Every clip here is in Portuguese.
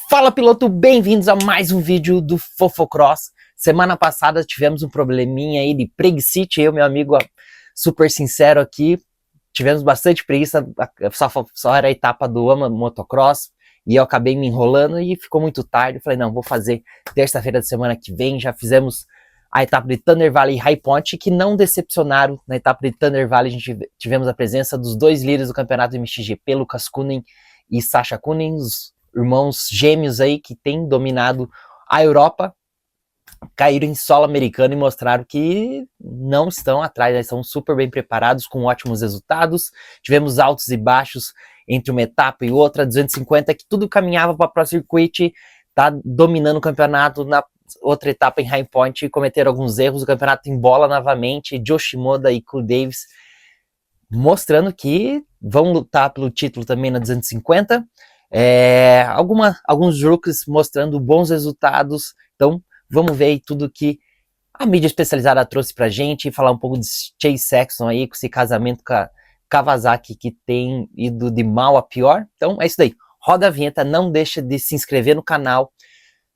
Fala, piloto, bem-vindos a mais um vídeo do Fofocross. Semana passada tivemos um probleminha aí de preguicite, eu, meu amigo, super sincero aqui, tivemos bastante preguiça, só era a etapa do AMA Motocross, e eu acabei me enrolando e ficou muito tarde. Falei, não, vou fazer terça-feira da semana que vem. Já fizemos a etapa de Thunder Valley e High Point, que não decepcionaram. Na etapa de Thunder Valley, tivemos a presença dos dois líderes do campeonato do MXGP, Lucas Kunin e Sasha Kunin, os irmãos gêmeos aí que têm dominado a Europa, caíram em solo americano e mostraram que não estão atrás, né? Estão super bem preparados, com ótimos resultados. Tivemos altos e baixos entre uma etapa e outra, 250, que tudo caminhava para o Pro Circuit, tá dominando o campeonato. Na outra etapa em High Point cometeram alguns erros, o campeonato embola novamente, Joe Shimoda e Cole Davis mostrando que vão lutar pelo título também na 250. Alguns rookies mostrando bons resultados. Então vamos ver aí tudo que a mídia especializada trouxe pra gente, falar um pouco de Chase Sexton aí, com esse casamento com a Kawasaki que tem ido de mal a pior. Então é isso daí, roda a vinheta, não deixa de se inscrever no canal,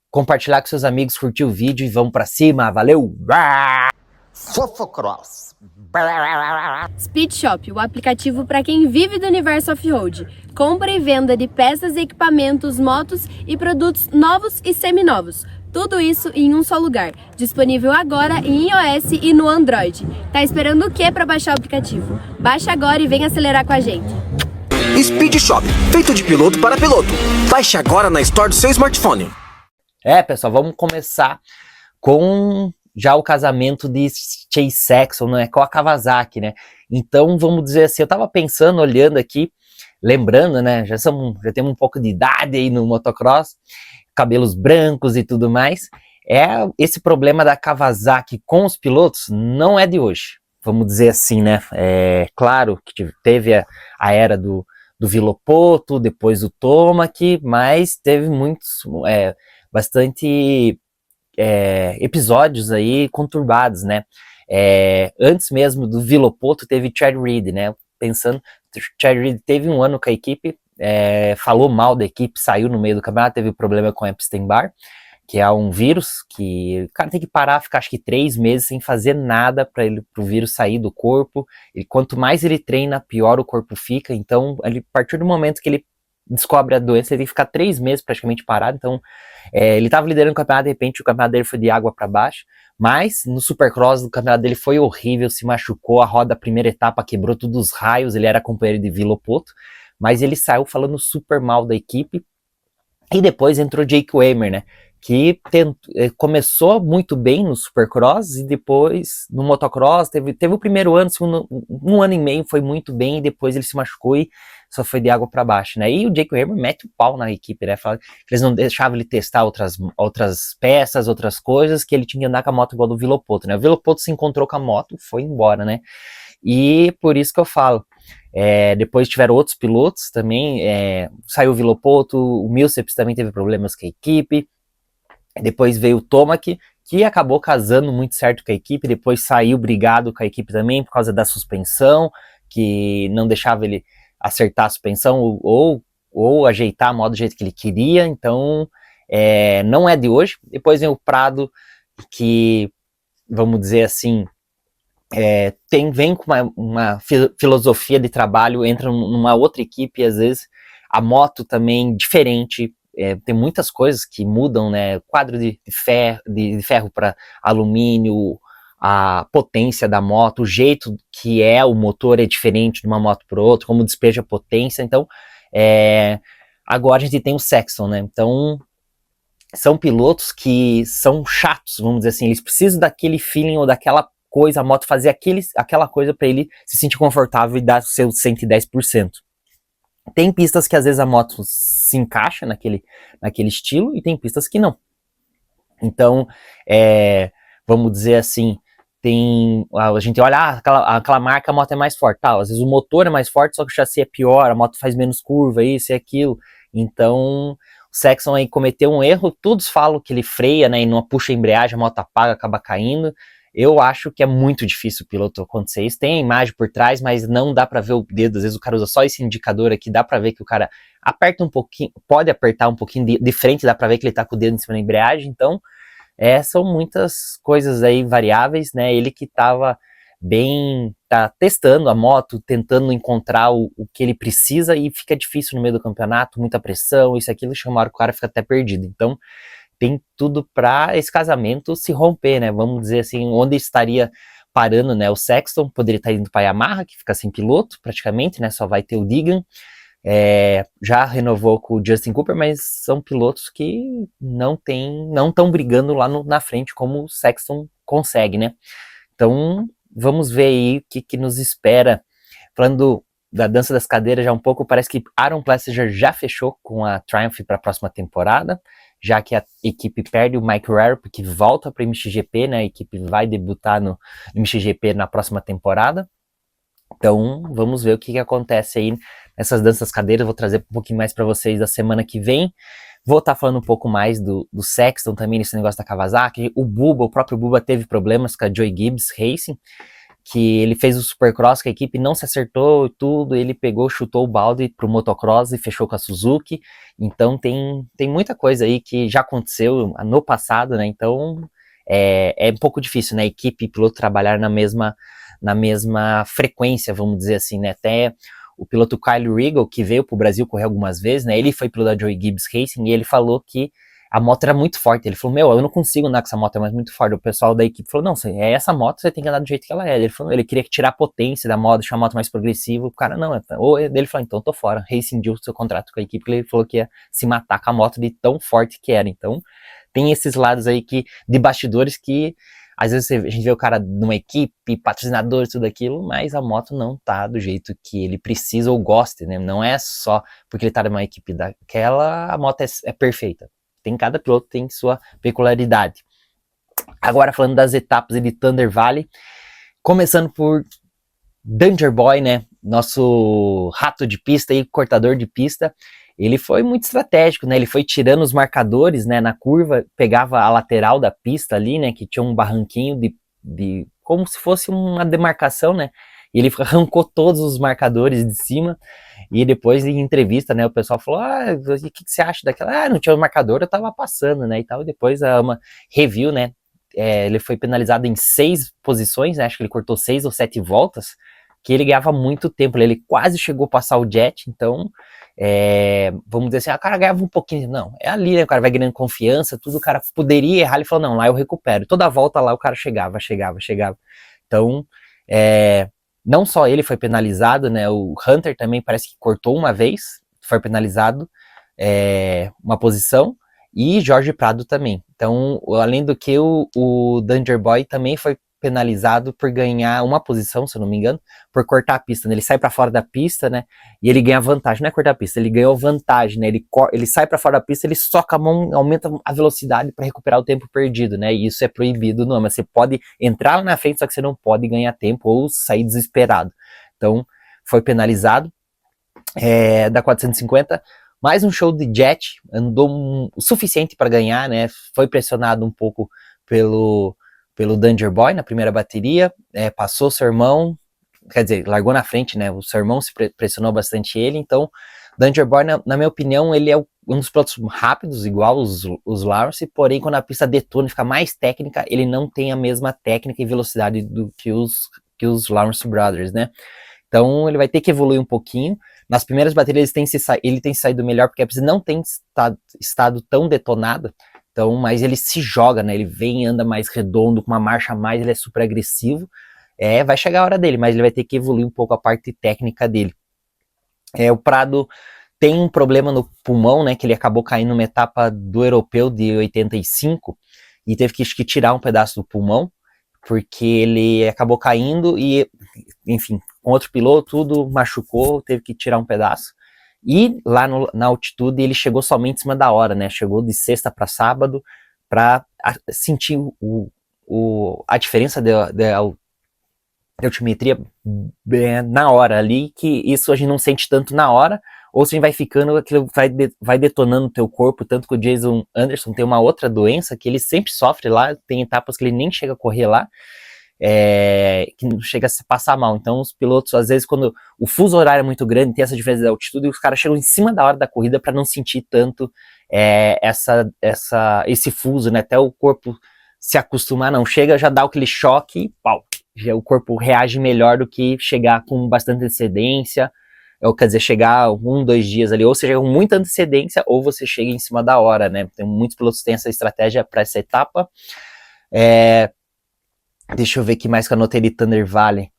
compartilhar com seus amigos, curtir o vídeo e vamos pra cima, valeu! Fofocross. Speed Shop, o aplicativo para quem vive do universo off-road. Compra e venda de peças, equipamentos, motos e produtos novos e seminovos. Tudo isso em um só lugar. Disponível agora em iOS e no Android. Tá esperando o que para baixar o aplicativo? Baixa agora e vem acelerar com a gente. Speed Shop, feito de piloto para piloto. Baixe agora na Store do seu smartphone. Pessoal, vamos começar com já o casamento de Chase Sexton, né, com a Kawasaki, né? Então, vamos dizer assim, eu tava pensando, olhando aqui, lembrando, né, já temos um pouco de idade aí no motocross, cabelos brancos e tudo mais. Esse problema da Kawasaki com os pilotos não é de hoje, vamos dizer assim, né? É claro que teve a era do Villopoto, depois o Tomac, mas teve bastante episódios aí conturbados, né? Antes mesmo do Villopoto teve Chad Reed, né? Pensando, Chad Reed teve um ano com a equipe, falou mal da equipe, saiu no meio do campeonato, teve problema com Epstein-Barr, que é um vírus que o cara tem que parar, ficar acho que 3 meses sem fazer nada para o vírus sair do corpo. E quanto mais ele treina, pior o corpo fica. Então, a partir do momento que ele descobre a doença, ele tem que ficar 3 meses praticamente parado. Então, ele estava liderando o campeonato, de repente o campeonato dele foi de água para baixo, mas no Supercross o campeonato dele foi horrível, se machucou, a roda, a primeira etapa quebrou todos os raios, ele era companheiro de Villopoto, mas ele saiu falando super mal da equipe. E depois entrou Jake Weimer, né, que começou muito bem no Supercross e depois no Motocross, teve o primeiro ano, um ano e meio foi muito bem, e depois ele se machucou e só foi de água para baixo, né? E o Jake Weimer mete o pau na equipe, né? Fala que eles não deixavam ele testar outras peças, outras coisas, que ele tinha que andar com a moto igual do Villopoto, né? O Villopoto se encontrou com a moto, foi embora, né? E por isso que eu falo, depois tiveram outros pilotos também, saiu o Villopoto, o Millsaps também teve problemas com a equipe. Depois veio o Tomac, que acabou casando muito certo com a equipe, depois saiu brigado com a equipe também por causa da suspensão, que não deixava ele acertar a suspensão ou ajeitar a moto do jeito que ele queria. Então, não é de hoje. Depois vem o Prado, que, vamos dizer assim, vem com uma filosofia de trabalho, entra numa outra equipe, e às vezes a moto também diferente. Tem muitas coisas que mudam, né? Quadro de ferro para alumínio, a potência da moto, o jeito que o motor é diferente de uma moto para outra, como despeja a potência. Então, agora a gente tem o Sexton, né? Então, são pilotos que são chatos, vamos dizer assim, eles precisam daquele feeling ou daquela coisa, a moto fazer aquela coisa para ele se sentir confortável e dar o seu 110%. Tem pistas que às vezes a moto se encaixa naquele estilo e tem pistas que não. Então, vamos dizer assim, a gente olha, aquela marca, a moto é mais forte, às vezes o motor é mais forte, só que o chassi é pior, a moto faz menos curva, isso e aquilo. Então, o Sexton aí cometeu um erro, todos falam que ele freia, né, e não puxa a embreagem, a moto apaga, acaba caindo. Eu acho que é muito difícil o piloto acontecer isso. Tem a imagem por trás, mas não dá para ver o dedo. Às vezes o cara usa só esse indicador aqui, dá para ver que o cara aperta um pouquinho, pode apertar um pouquinho de frente, dá para ver que ele tá com o dedo em cima da embreagem. Então, são muitas coisas aí variáveis, né? Ele que tá testando a moto, tentando encontrar o que ele precisa e fica difícil no meio do campeonato, muita pressão, isso e aquilo, chama a hora que o cara fica até perdido. Então, tem tudo para esse casamento se romper, né? Vamos dizer assim, onde estaria parando, né? O Sexton poderia estar indo para a Yamaha, que fica sem piloto praticamente, né? Só vai ter o Deegan. Já renovou com o Justin Cooper, mas são pilotos que não estão brigando lá na frente como o Sexton consegue, né? Então, vamos ver aí o que nos espera. Falando da dança das cadeiras já um pouco, parece que Aaron Plessinger já fechou com a Triumph para a próxima temporada, já que a equipe perde o Mike Rarup, que volta para o MXGP, né? A equipe vai debutar no MXGP na próxima temporada. Então, vamos ver o que acontece aí nessas danças cadeiras. Vou trazer um pouquinho mais para vocês da semana que vem. Vou estar falando um pouco mais do Sexton também, nesse negócio da Kawasaki. O próprio Buba teve problemas com a Joy Gibbs Racing, que ele fez o Supercross, que a equipe não se acertou tudo, ele pegou, chutou o balde pro motocross e fechou com a Suzuki. Então tem muita coisa aí que já aconteceu no passado, né? Então é um pouco difícil, né? A equipe e piloto trabalhar na mesma frequência, vamos dizer assim, né? Até o piloto Kyle Regal, que veio pro Brasil correr algumas vezes, né? Ele foi piloto da Joy Gibbs Racing e ele falou que a moto era muito forte. Ele falou, eu não consigo andar com essa moto, é muito forte. O pessoal da equipe falou, não, essa moto você tem que andar do jeito que ela é. Ele falou, ele queria tirar a potência da moto, deixar a moto mais progressiva. O cara, não. Ele falou, então tô fora. Rescindiu o seu contrato com a equipe, porque ele falou que ia se matar com a moto de tão forte que era. Então, tem esses lados aí de bastidores que, às vezes a gente vê o cara numa equipe, patrocinador, tudo aquilo, mas a moto não tá do jeito que ele precisa ou gosta, né? Não é só porque ele tá numa equipe daquela, a moto é perfeita. Cada piloto tem sua peculiaridade. Agora falando das etapas de Thunder Valley, começando por Danger Boy, né? Nosso rato de pista e cortador de pista. Ele foi muito estratégico, né? Ele foi tirando os marcadores, né? Na curva, pegava a lateral da pista ali, né? Que tinha um barranquinho de como se fosse uma demarcação, né? E ele arrancou todos os marcadores de cima. E depois, em entrevista, né, o pessoal falou, o que você acha daquela? Não tinha marcador, eu tava passando, né, e tal. E depois, uma review, né, ele foi penalizado em 6 posições, né, acho que ele cortou 6 ou 7 voltas, que ele ganhava muito tempo, ele quase chegou a passar o Jet, então, vamos dizer assim, o cara ganhava um pouquinho, não, é ali, né, o cara vai ganhando confiança, tudo, o cara poderia errar, ele falou, não, lá eu recupero. Toda volta lá o cara chegava. Então, não só ele foi penalizado, né? O Hunter também parece que cortou uma vez, foi penalizado uma posição, e Jorge Prado também. Então, além do que o Danger Boy também foi penalizado por ganhar uma posição, se eu não me engano, por cortar a pista, né? Ele sai para fora da pista, né? E ele ganha vantagem, não é cortar a pista, ele ganhou vantagem, né? Ele sai para fora da pista, ele soca a mão, aumenta a velocidade para recuperar o tempo perdido, né? E isso é proibido no AMA. Você pode entrar lá na frente, só que você não pode ganhar tempo ou sair desesperado. Então, foi penalizado. Da 450, mais um show de Jet, andou o suficiente para ganhar, né? Foi pressionado um pouco pelo Danger Boy na primeira bateria, passou seu irmão, quer dizer, largou na frente, né? O seu irmão se pressionou bastante ele, então Danger Boy, na minha opinião, ele é um dos pilotos rápidos, igual os Lawrence, porém quando a pista detona e fica mais técnica, ele não tem a mesma técnica e velocidade do que os Lawrence Brothers, né? Então ele vai ter que evoluir um pouquinho. Nas primeiras baterias ele tem saído melhor, porque a pista não tem estado tão detonada. Então, mas ele se joga, né? Ele vem, anda mais redondo, com uma marcha a mais, ele é super agressivo. Vai chegar a hora dele, mas ele vai ter que evoluir um pouco a parte técnica dele. O Prado tem um problema no pulmão, né? Que ele acabou caindo numa etapa do europeu de 85 e teve que tirar um pedaço do pulmão, porque ele acabou caindo e, enfim, com outro piloto, tudo machucou, teve que tirar um pedaço. E lá na altitude ele chegou somente em cima da hora, né? Chegou de sexta para sábado para sentir a diferença da altimetria na hora ali, que isso a gente não sente tanto na hora. ou se vai ficando, aquilo vai detonando o teu corpo, tanto que o Jason Anderson tem uma outra doença que ele sempre sofre lá, tem etapas que ele nem chega a correr lá, que não chega a se passar mal. Então os pilotos, às vezes, quando o fuso horário é muito grande, tem essa diferença de altitude, os caras chegam em cima da hora da corrida para não sentir tanto esse fuso, né? Até o corpo se acostumar, não chega, já dá aquele choque e pau, já o corpo reage melhor do que chegar com bastante antecedência, ou quer dizer, chegar 1, 2 dias ali, ou você chega com muita antecedência, ou você chega em cima da hora, né? Tem muitos pilotos que têm essa estratégia para essa etapa. Deixa eu ver o que mais que eu anotei de Thunder Valley.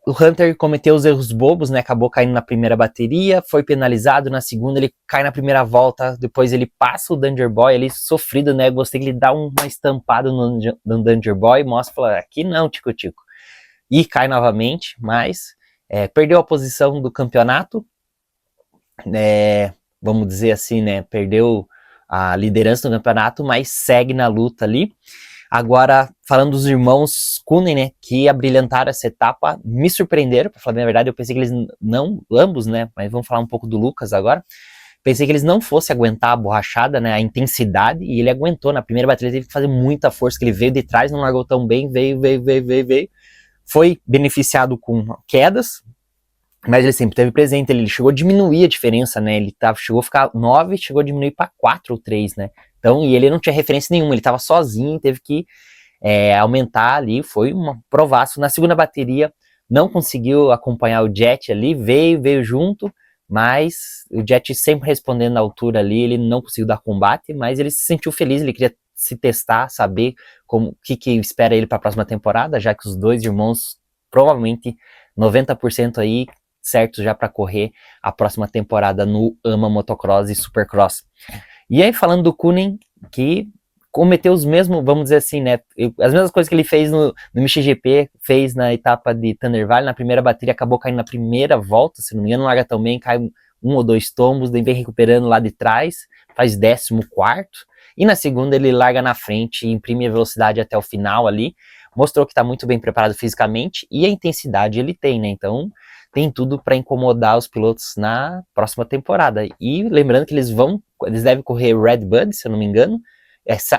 O Hunter cometeu os erros bobos, né? Acabou caindo na primeira bateria, foi penalizado, na segunda ele cai na primeira volta, depois ele passa o Danger Boy, ele sofrido, né? Gostei que ele dá uma estampada no Danger Boy, mostra, fala, aqui não, tico-tico. E cai novamente, mas perdeu a posição do campeonato, vamos dizer assim, né? Perdeu a liderança do campeonato, mas segue na luta ali. Agora, falando dos irmãos Kunen, né, que abrilhantaram essa etapa, me surpreenderam, pra falar a verdade, eu pensei que eles não, ambos, né, mas vamos falar um pouco do Lucas agora, pensei que eles não fossem aguentar a borrachada, né, a intensidade, e ele aguentou, na primeira bateria teve que fazer muita força, que ele veio de trás, não largou tão bem, veio, foi beneficiado com quedas, mas ele sempre teve presente, ele chegou a diminuir a diferença, né, ele chegou a ficar 9, chegou a diminuir para 4 ou 3, né, então, e ele não tinha referência nenhuma, ele estava sozinho, teve que aumentar ali, foi um provaço. Na segunda bateria, não conseguiu acompanhar o Jet ali, veio junto, mas o Jet sempre respondendo na altura ali, ele não conseguiu dar combate, mas ele se sentiu feliz, ele queria se testar, saber o que espera ele para a próxima temporada, já que os dois irmãos, provavelmente 90% aí, certos já para correr a próxima temporada no AMA Motocross e Supercross. E aí, falando do Kunen, que cometeu os mesmos, vamos dizer assim, né, as mesmas coisas que ele fez no MXGP, fez na etapa de Thunder Valley, na primeira bateria, acabou caindo na primeira volta, se não me engano, não larga tão bem, cai 1 ou 2 tombos, daí vem recuperando lá de trás, faz 14º, e na segunda ele larga na frente, imprime a velocidade até o final ali, mostrou que está muito bem preparado fisicamente, e a intensidade ele tem, né, então tem tudo para incomodar os pilotos na próxima temporada. E lembrando que eles devem correr Red Bud, se eu não me engano,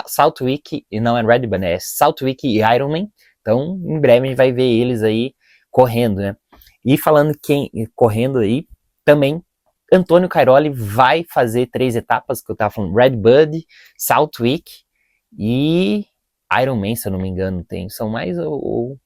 Southwick, e não é Red Bud, é Southwick e Ironman, então em breve a gente vai ver eles aí correndo, né. E falando correndo aí, também Antônio Cairoli vai fazer 3 etapas, que eu tava falando, Red Bud, Southwick e Ironman, se eu não me engano, são mais ou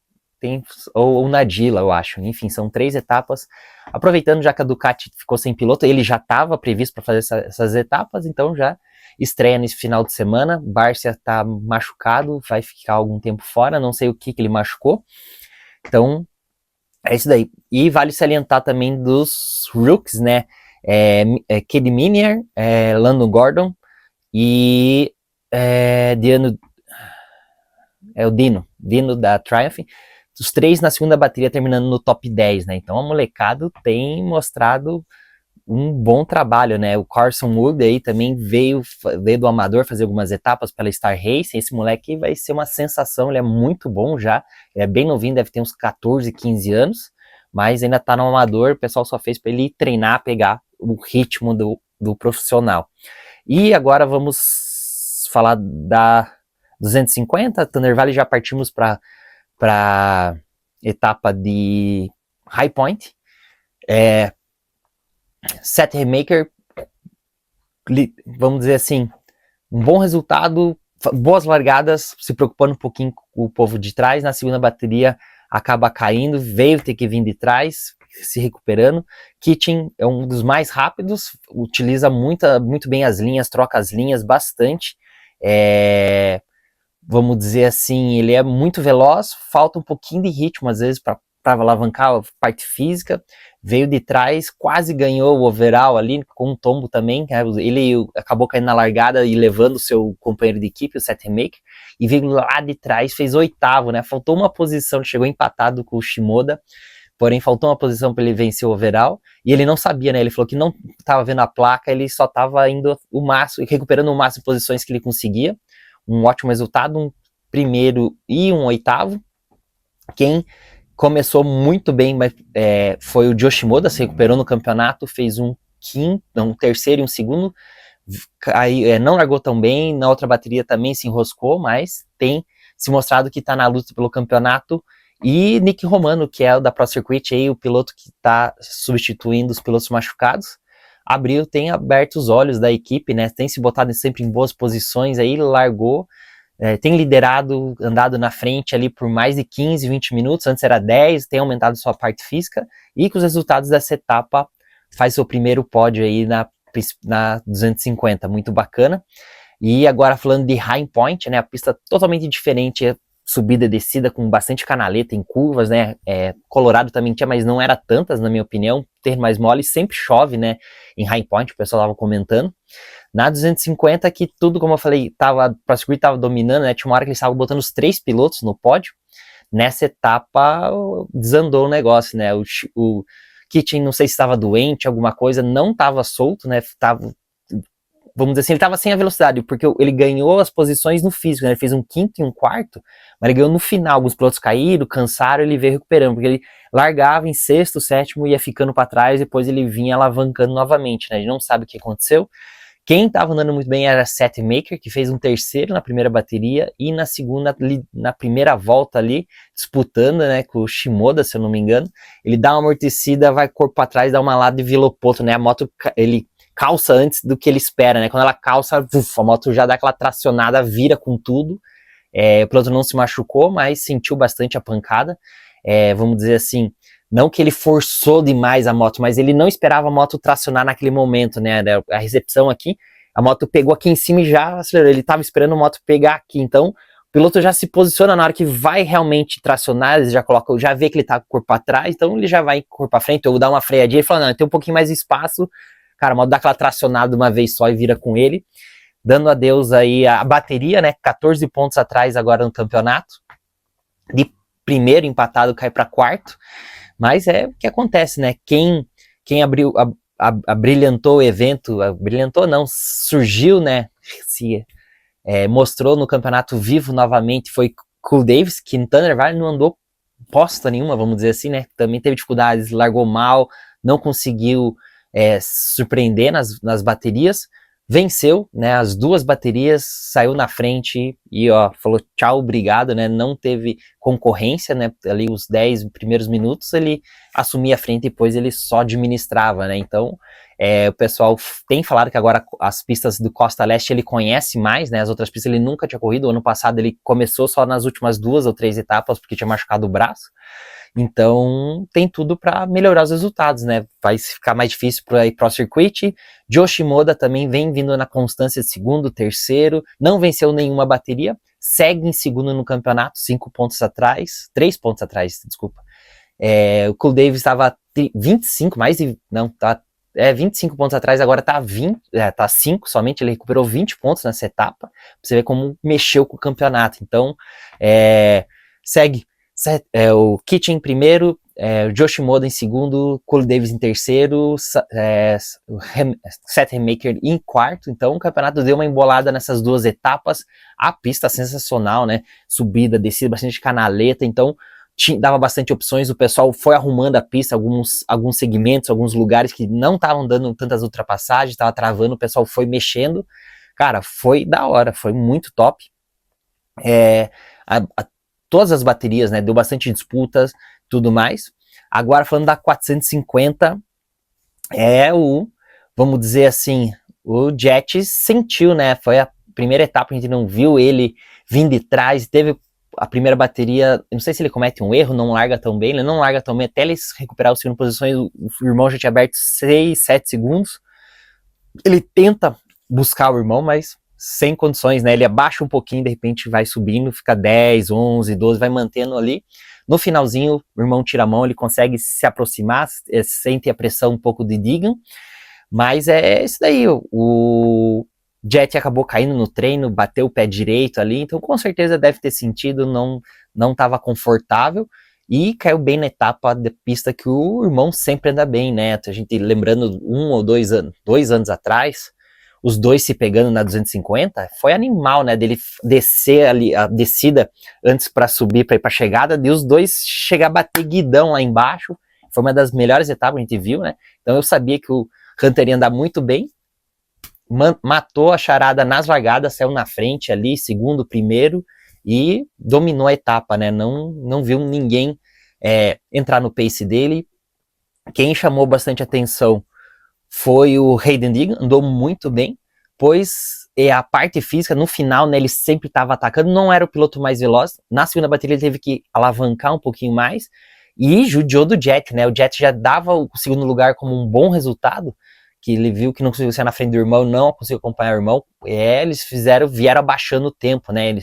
Nadila, eu acho. Enfim, são 3 etapas. Aproveitando, já que a Ducati ficou sem piloto, ele já estava previsto para fazer essas etapas, então já estreia nesse final de semana. Barcia está machucado, vai ficar algum tempo fora, não sei o que ele machucou. Então, é isso daí. E vale salientar também dos rookies, né? Cade Minier, Landon Gordon e o Dino da Triumph. Os 3 na segunda bateria terminando no top 10, né? Então a molecada tem mostrado um bom trabalho, né? O Carson Wood aí também veio do amador fazer algumas etapas pela Star Racing. Esse moleque vai ser uma sensação, ele é muito bom já, ele é bem novinho, deve ter uns 14, 15 anos, mas ainda tá no amador, o pessoal só fez para ele treinar, pegar o ritmo do profissional. E agora vamos falar da 250, Thunder Valley, já partimos para etapa de High Point. Seth Remaker, vamos dizer assim, um bom resultado, boas largadas, se preocupando um pouquinho com o povo de trás. Na segunda bateria acaba caindo, veio ter que vir de trás, se recuperando. Kitchen é um dos mais rápidos, utiliza muito bem as linhas, troca as linhas bastante. Vamos dizer assim, ele é muito veloz, falta um pouquinho de ritmo às vezes para alavancar a parte física. Veio de trás, quase ganhou o overall ali, com um tombo também. Ele acabou caindo na largada e levando o seu companheiro de equipe, o Seth Remaker, e veio lá de trás, fez 8º, né? Faltou uma posição, ele chegou empatado com o Shimoda, porém faltou uma posição para ele vencer o overall, e ele não sabia, né? Ele falou que não estava vendo a placa, ele só estava indo o máximo, recuperando o máximo de posições que ele conseguia. Um ótimo resultado, um 1º e um 8º. Quem começou muito bem, mas foi o Yoshimoda, se recuperou no campeonato, fez um terceiro e um segundo, aí, não largou tão bem, na outra bateria também se enroscou, mas tem se mostrado que está na luta pelo campeonato. E Nick Romano, que é o da Pro Circuit, aí, o piloto que está substituindo os pilotos machucados, tem aberto os olhos da equipe, né? Tem se botado sempre em boas posições, aí largou, tem liderado, andado na frente ali por mais de 15, 20 minutos, antes era 10, tem aumentado sua parte física, e com os resultados dessa etapa faz seu primeiro pódio aí na 250, muito bacana. E agora falando de High Point, né, a pista totalmente diferente, subida e descida com bastante canaleta em curvas, né, Colorado também tinha, mas não era tantas, na minha opinião, ter mais mole, sempre chove, né, em High Point, o pessoal tava comentando. Na 250, que tudo, como eu falei, Pro Circuit tava dominando, né, tinha uma hora que eles estavam botando os 3 pilotos no pódio. Nessa etapa desandou o negócio, né, o Kitchen, não sei se estava doente, alguma coisa, não estava solto, né, vamos dizer assim, ele estava sem a velocidade, porque ele ganhou as posições no físico, né? Ele fez um quinto e um quarto, mas ele ganhou no final, alguns pilotos caíram, cansaram, ele veio recuperando, porque ele largava em sexto, sétimo, ia ficando para trás, depois ele vinha alavancando novamente, né? A gente não sabe o que aconteceu. Quem estava andando muito bem era Seth Maker, que fez um terceiro na primeira bateria, e na segunda, na primeira volta ali, disputando, né, com o Shimoda, se eu não me engano, ele dá uma amortecida, vai corpo para trás, dá uma lado de Vilopoto, né? A moto, ele calça antes do que ele espera, né? Quando ela calça, a moto já dá aquela tracionada, vira com tudo. O piloto não se machucou, mas sentiu bastante a pancada. Vamos dizer assim, não que ele forçou demais a moto, mas ele não esperava a moto tracionar naquele momento, né? A recepção aqui, a moto pegou aqui em cima e já acelerou. Ele estava esperando a moto pegar aqui, então o piloto já se posiciona na hora que vai realmente tracionar, ele já vê que ele tá com o corpo para trás, então ele já vai com o corpo para frente, ou dá uma freadinha e fala, não, tem um pouquinho mais de espaço. Cara, a moto dá aquela tracionada de uma vez só e vira com ele, dando adeus aí a bateria, né, 14 pontos atrás agora no campeonato, de primeiro empatado cai para quarto, mas é o que acontece, né, quem abrilhantou o evento, brilhantou não, surgiu, né, mostrou no campeonato vivo novamente, foi Cool Davis, que no Thunder Valley não andou bosta nenhuma, vamos dizer assim, né, também teve dificuldades, largou mal, não conseguiu surpreender nas baterias, venceu, né, as duas baterias, saiu na frente e falou tchau, obrigado, né, não teve concorrência, né, ali os 10 primeiros minutos ele assumia a frente, depois ele só administrava, né, então o pessoal tem falado que agora as pistas do Costa Leste ele conhece mais, né, as outras pistas ele nunca tinha corrido, o ano passado ele começou só nas últimas 2 ou 3 etapas, porque tinha machucado o braço. Então, tem tudo para melhorar os resultados, né? Vai ficar mais difícil para ir Pro Circuit. Yoshimoda também vem vindo na constância de segundo, terceiro, não venceu nenhuma bateria, segue em segundo no campeonato, 3 pontos atrás, desculpa. O Cool Davis estava 25, 25 pontos atrás, agora tá 20, tá 5 somente, ele recuperou 20 pontos nessa etapa, pra você ver como mexeu com o campeonato. Então, segue o Kitchen em primeiro, o Yoshimoda em segundo, Cole Davis em terceiro, Seth Maker em quarto. Então o campeonato deu uma embolada nessas duas etapas. A pista sensacional, né? Subida, descida, bastante canaleta, então dava bastante opções. O pessoal foi arrumando a pista, alguns segmentos, alguns lugares que não estavam dando tantas ultrapassagens, estava travando, o pessoal foi mexendo. Cara, foi da hora, foi muito top. Todas as baterias, né, deu bastante disputas, tudo mais. Agora falando da 450, vamos dizer assim, o Jet sentiu, né, foi a primeira etapa, a gente não viu ele vindo de trás, teve a primeira bateria, não sei se ele comete um erro, não larga tão bem, ele não larga tão bem, até ele recuperar o segundo posições, o irmão já tinha aberto 6, 7 segundos, ele tenta buscar o irmão, mas sem condições, né, ele abaixa um pouquinho, de repente vai subindo, fica 10, 11, 12, vai mantendo ali, no finalzinho o irmão tira a mão, ele consegue se aproximar, sente a pressão um pouco de Digan, mas é isso daí, o Jet acabou caindo no treino, bateu o pé direito ali, então com certeza deve ter sentido, não estava confortável, e caiu bem na etapa de pista que o irmão sempre anda bem, né, a gente lembrando 2 anos atrás, os dois se pegando na 250, foi animal, né, dele descer ali, a descida antes para subir, para ir para chegada, de os dois chegar a bater guidão lá embaixo. Foi uma das melhores etapas que a gente viu, né, então eu sabia que o Hunter ia andar muito bem, matou a charada nas largadas, saiu na frente ali, segundo, primeiro, e dominou a etapa, né, não viu ninguém entrar no pace dele. Quem chamou bastante atenção foi o Hayden Deegan, andou muito bem, pois a parte física, no final, né, ele sempre estava atacando, não era o piloto mais veloz, na segunda bateria ele teve que alavancar um pouquinho mais, e judiou do Jet, né, o Jet já dava o segundo lugar como um bom resultado, que ele viu que não conseguiu ser na frente do irmão, não conseguiu acompanhar o irmão, eles vieram abaixando o tempo, né,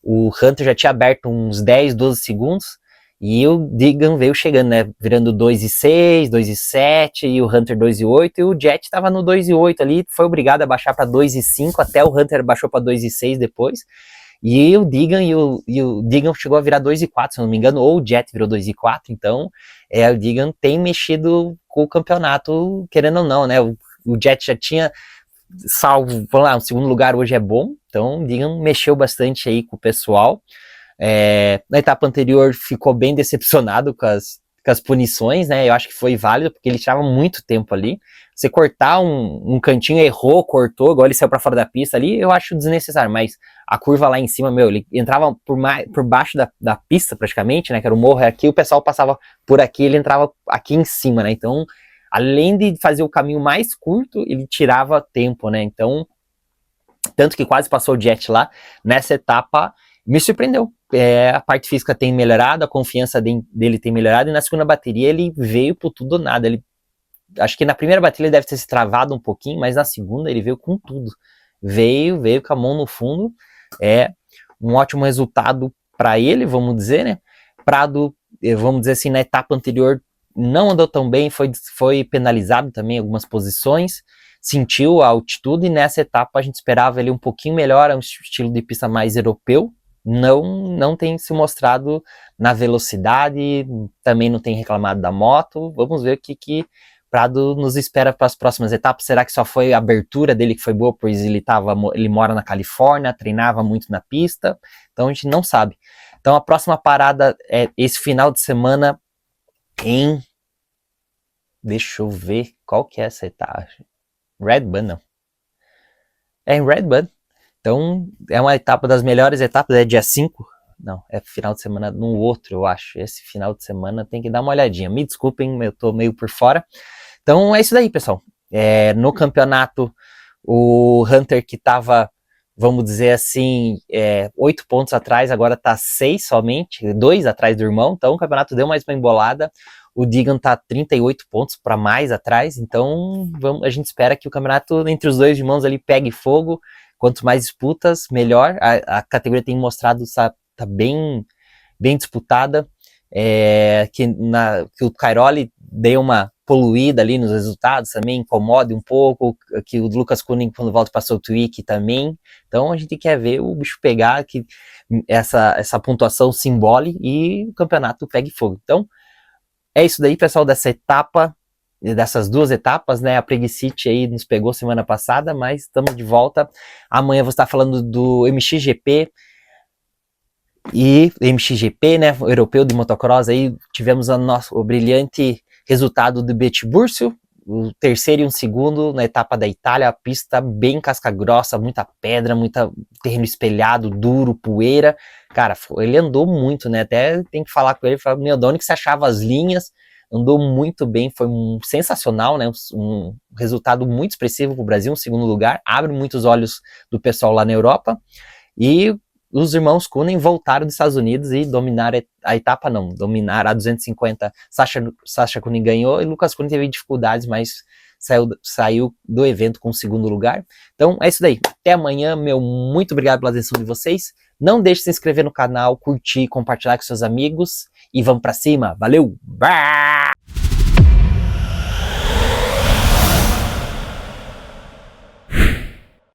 o Hunter já tinha aberto uns 10, 12 segundos, e o Deegan veio chegando, né, virando 2,6, 2,7, e o Hunter 2,8, e o Jet estava no 2,8 ali, foi obrigado a baixar para 2,5, até o Hunter baixou para 2,6 depois, e o Deegan, e o Deegan chegou a virar 2,4, se não me engano, ou o Jet virou 2,4, então o Deegan tem mexido com o campeonato, querendo ou não, né, o Jet já tinha salvo, vamos lá, o segundo lugar hoje é bom, então o Deegan mexeu bastante aí com o pessoal. Na etapa anterior ficou bem decepcionado com as punições, né, eu acho que foi válido, porque ele estava muito tempo ali, você cortar um cantinho, errou, cortou, igual ele saiu para fora da pista ali, eu acho desnecessário, mas a curva lá em cima, ele entrava por baixo da pista praticamente, né, que era o morro aqui, o pessoal passava por aqui, ele entrava aqui em cima, né, então, além de fazer o caminho mais curto, ele tirava tempo, né, então, tanto que quase passou o Jet lá, nessa etapa, me surpreendeu. A parte física tem melhorado, a confiança dele tem melhorado, e na segunda bateria ele veio por tudo ou nada. Acho que na primeira bateria ele deve ter se travado um pouquinho, mas na segunda ele veio com tudo. Veio com a mão no fundo. Um ótimo resultado para ele, vamos dizer, né? Prado, vamos dizer assim, na etapa anterior não andou tão bem, foi penalizado também em algumas posições, sentiu a altitude, e nessa etapa a gente esperava ele um pouquinho melhor, é um estilo de pista mais europeu, não tem se mostrado na velocidade, também não tem reclamado da moto. Vamos ver o que Prado nos espera para as próximas etapas. Será que só foi a abertura dele que foi boa, pois ele mora na Califórnia, treinava muito na pista, então a gente não sabe. Então a próxima parada é esse final de semana deixa eu ver qual que é essa etapa, Red Bud, não, em Red Bud. Então, é uma etapa das melhores etapas, é dia 5, não, é final de semana no outro, eu acho, esse final de semana tem que dar uma olhadinha, me desculpem, eu tô meio por fora. Então, é isso daí, pessoal, no campeonato, o Hunter que tava, vamos dizer assim, 8 pontos atrás, agora tá 6 somente, 2 atrás do irmão, então o campeonato deu mais uma embolada, o Deegan tá 38 pontos para mais atrás, então a gente espera que o campeonato entre os dois irmãos ali pegue fogo. Quanto mais disputas, melhor. A categoria tem mostrado tá bem disputada. Que o Cairoli deu uma poluída ali nos resultados também, incomoda um pouco. Que o Lucas Koenig, quando volta para Salt Week também. Então a gente quer ver o bicho pegar, que essa pontuação se embole e o campeonato pegue fogo. Então é isso daí, pessoal, dessas duas etapas, né? A Preguicite aí nos pegou semana passada, mas estamos de volta. Amanhã vou estar falando do MXGP, né? O europeu de motocross aí. Tivemos o brilhante resultado do Betibúrcio, o terceiro e um segundo na etapa da Itália, a pista bem casca grossa, muita pedra, muita terreno espelhado, duro, poeira. Cara, ele andou muito, né? Até tem que falar com ele, falar, meu, de onde que você achava as linhas? Andou muito bem, foi sensacional, né? Um resultado muito expressivo para o Brasil, um segundo lugar, abre muitos olhos do pessoal lá na Europa, e os irmãos Koenig voltaram dos Estados Unidos e dominaram a etapa, dominaram a 250, Sasha Koenig ganhou, e Lucas Koenig teve dificuldades, mas saiu do evento com o segundo lugar. Então é isso daí, até amanhã, muito obrigado pela atenção de vocês, não deixe de se inscrever no canal, curtir, compartilhar com seus amigos, e vamos pra cima, valeu! Bye!